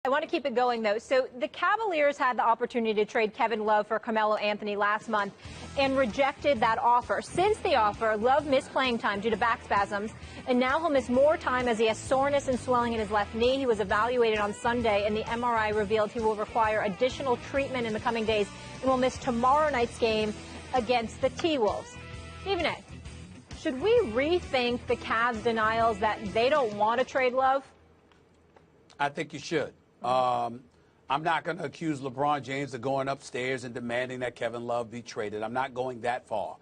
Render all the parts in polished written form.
I want to keep it going, though. So the Cavaliers had the opportunity to trade Kevin Love for Carmelo Anthony last month and rejected that offer. Since the offer, Love missed playing time due to back spasms, and now he'll miss more time as he has soreness and swelling in his left knee. He was evaluated on Sunday, and the MRI revealed he will require additional treatment in the coming days and will miss tomorrow night's game against the T-Wolves. Stephen A., should we rethink the Cavs' denials that they don't want to trade Love? I think you should. I'm not going to accuse LeBron James of going upstairs and demanding that Kevin Love be traded. I'm not going that far.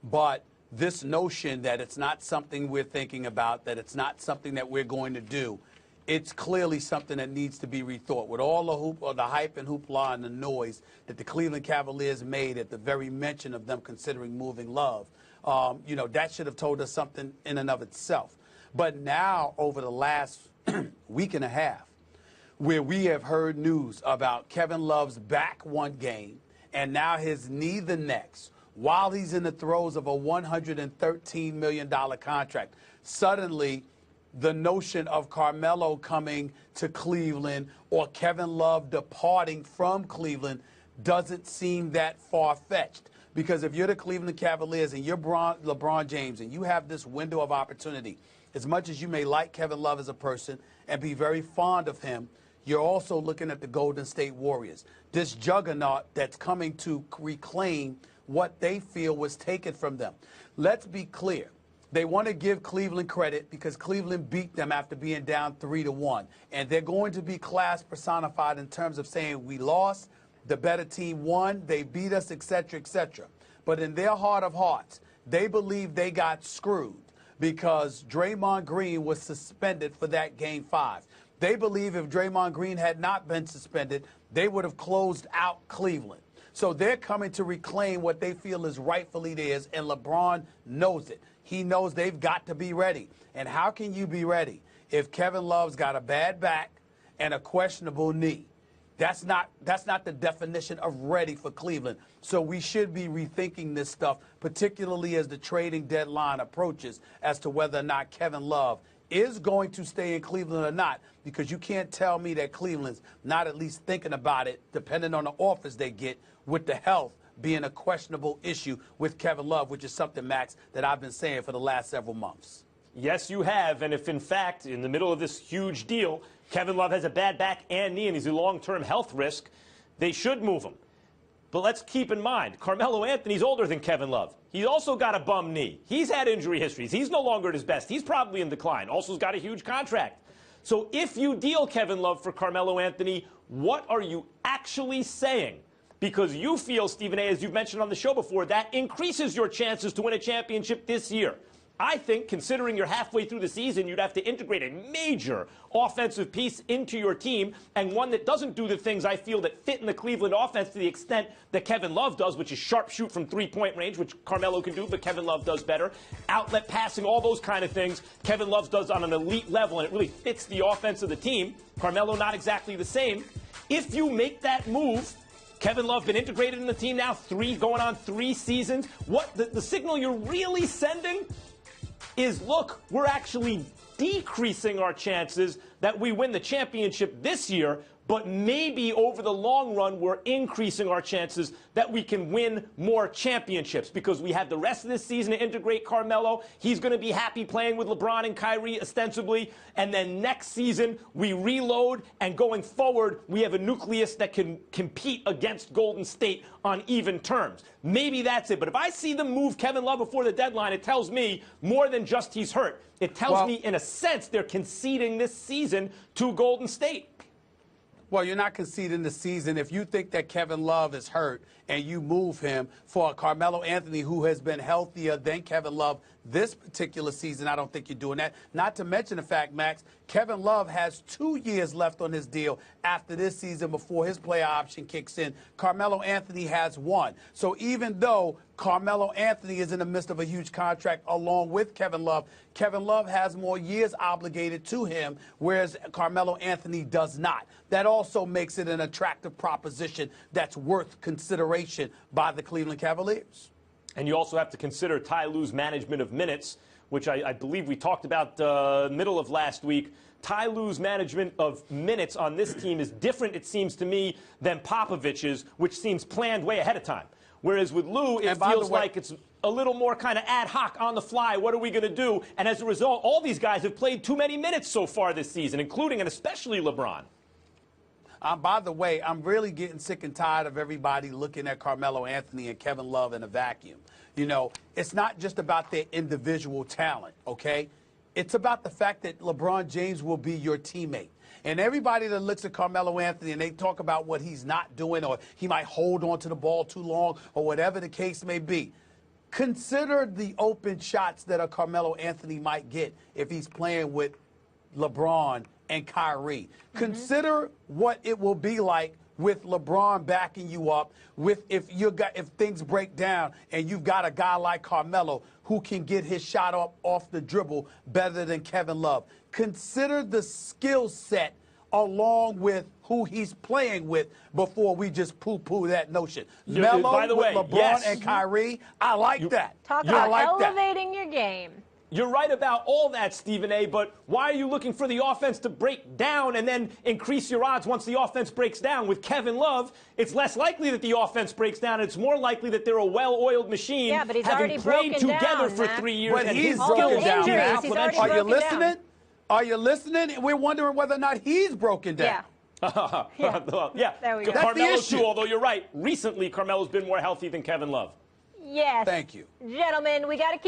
But this notion that it's not something we're thinking about, that it's not something that we're going to do, it's clearly something that needs to be rethought. With all the hype and hoopla and the noise that the Cleveland Cavaliers made at the very mention of them considering moving Love, that should have told us something in and of itself. But now, over the last week and a half, where we have heard news about Kevin Love's back one game and now his knee the next, while he's in the throes of a $113 million contract, suddenly the notion of Carmelo coming to Cleveland or Kevin Love departing from Cleveland doesn't seem that far-fetched. Because if you're the Cleveland Cavaliers and you're LeBron James and you have this window of opportunity, as much as you may like Kevin Love as a person and be very fond of him, you're also looking at the Golden State Warriors, this juggernaut that's coming to reclaim what they feel was taken from them. Let's be clear. They want to give Cleveland credit because Cleveland beat them after being down 3-1. And they're going to be class personified in terms of saying we lost, the better team won, they beat us, etc., etc. But in their heart of hearts, they believe they got screwed because Draymond Green was suspended for that Game 5. They believe if Draymond Green had not been suspended, they would have closed out Cleveland. So they're coming to reclaim what they feel is rightfully theirs, and LeBron knows it. He knows they've got to be ready. And how can you be ready if Kevin Love's got a bad back and a questionable knee? That's not the definition of ready for Cleveland. So we should be rethinking this stuff, particularly as the trading deadline approaches, as to whether or not Kevin Love is going to stay in Cleveland or not, because you can't tell me that Cleveland's not at least thinking about it, depending on the offers they get, with the health being a questionable issue with Kevin Love, which is something, Max, that I've been saying for the last several months. Yes, you have. And if, in fact, in the middle of this huge deal, Kevin Love has a bad back and knee and he's a long-term health risk, they should move him. But let's keep in mind, Carmelo Anthony's older than Kevin Love. He's also got a bum knee. He's had injury histories. He's no longer at his best. He's probably in decline. Also has got a huge contract. So if you deal Kevin Love for Carmelo Anthony, what are you actually saying? Because you feel, Stephen A., as you've mentioned on the show before, that increases your chances to win a championship this year. I think, considering you're halfway through the season, you'd have to integrate a major offensive piece into your team, and one that doesn't do the things I feel that fit in the Cleveland offense to the extent that Kevin Love does, which is sharp shoot from three-point range, which Carmelo can do, but Kevin Love does better. Outlet passing, all those kind of things Kevin Love does on an elite level, and it really fits the offense of the team. Carmelo not exactly the same. If you make that move, Kevin Love been integrated in the team now, going on 3 seasons. What the signal you're really sending is, look, we're actually decreasing our chances that we win the championship this year, but maybe over the long run, we're increasing our chances that we can win more championships because we have the rest of this season to integrate Carmelo. He's going to be happy playing with LeBron and Kyrie ostensibly. And then next season, we reload. And going forward, we have a nucleus that can compete against Golden State on even terms. Maybe that's it. But if I see them move Kevin Love before the deadline, it tells me more than just he's hurt. It tells me, in a sense, they're conceding this season to Golden State. Well, you're not conceding the season if you think that Kevin Love is hurt and you move him for Carmelo Anthony, who has been healthier than Kevin Love this particular season. I don't think you're doing that. Not to mention the fact, Max, Kevin Love has 2 years left on his deal after this season before his player option kicks in. Carmelo Anthony has 1. So even though Carmelo Anthony is in the midst of a huge contract along with Kevin Love has more years obligated to him, whereas Carmelo Anthony does not. That also makes it an attractive proposition that's worth consideration by the Cleveland Cavaliers. And you also have to consider Ty Lue's management of minutes, which I believe we talked about middle of last week. Ty Lue's management of minutes on this team is different, it seems to me, than Popovich's, which seems planned way ahead of time. Whereas with Lue, it feels like it's a little more kind of ad hoc, on the fly. What are we going to do? And as a result, all these guys have played too many minutes so far this season, including and especially LeBron. By the way, I'm really getting sick and tired of everybody looking at Carmelo Anthony and Kevin Love in a vacuum. You know, it's not just about their individual talent, okay? It's about the fact that LeBron James will be your teammate. And everybody that looks at Carmelo Anthony and they talk about what he's not doing, or he might hold on to the ball too long, or whatever the case may be, consider the open shots that a Carmelo Anthony might get if he's playing with LeBron and Kyrie. Consider what it will be like with LeBron backing you up, if things break down and you've got a guy like Carmelo who can get his shot off the dribble better than Kevin Love. Consider the skill set along with who he's playing with before we just poo-poo that notion. Melo by the way, with LeBron yes. and Kyrie, I like that. Talk about like elevating your game. You're right about all that, Stephen A., but why are you looking for the offense to break down and then increase your odds once the offense breaks down? With Kevin Love, it's less likely that the offense breaks down. It's more likely that they're a well-oiled machine, yeah, but he's having played together for 3 years. But and he's his broken skills down. exponential. Are you listening? Are you listening? We're wondering whether or not he's broken down. Yeah. Yeah. There we go. That's the Carmelo, issue. too, although you're right. Recently, Carmelo's been more healthy than Kevin Love. Yes. Thank you. Gentlemen, we got to keep